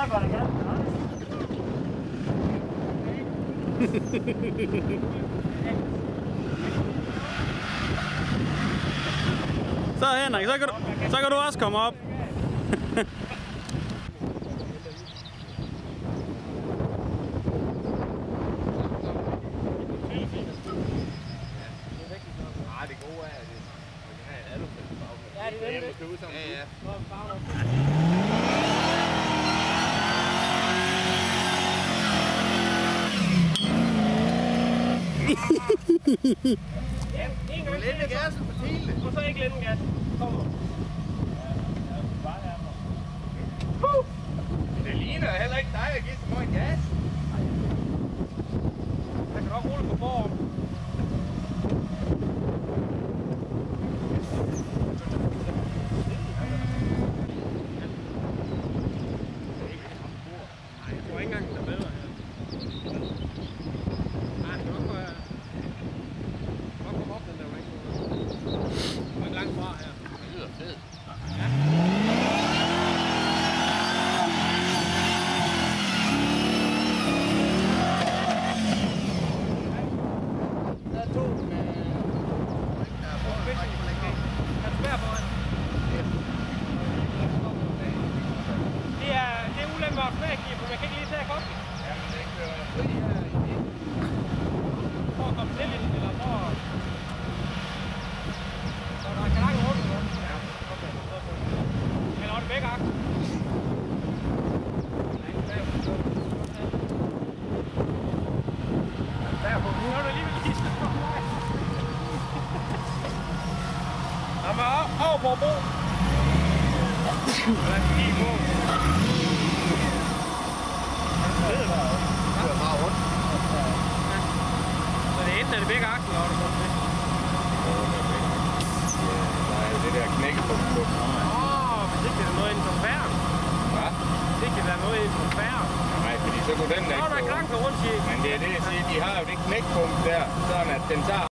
Så Henrik, så kan du også komme op. Det gode er, at vi kan have et alufælde på baggrunden. Ja, det er det. Ja, ja. Du vil linde gassen på Thiele. Og så ikke linde gassen. Kommer. Det ligner heller ikke dig at give så meget gas. Jeg kan nok rulle på form. Jeg tror ikke engang, den er bedre her. Nej, det kan nok være... nok komme op, den der range. Den er ikke langt fra her. Det lyder fedt. Ja. Der er to med... Han spærer på han. Det er ulempe at smække, for man kan ikke lige tage koppen. Ja, men det kører fri her i det. For at komme til lidt, eller for at... Så der er lang rundt, eller? Ja. Okay, så på. Eller er det begge akser? Nej, bagpå. Bagpå. Nu er du alligevel lige så for mig. Jamen, over på bro. Lad os lige gå. Det kører meget rundt. Så det er enten er det begge akser, eller er det sådan det? Der er jo det der knækkepunkt på. Men det kan være noget inden for færden. Hvad? Det kan være noget inden for færden. Nej, fordi så kunne den Så er der ikke ikke langt rundt, siger. Men det er det, jeg siger. De har jo det knækpunkt der, sådan at den tager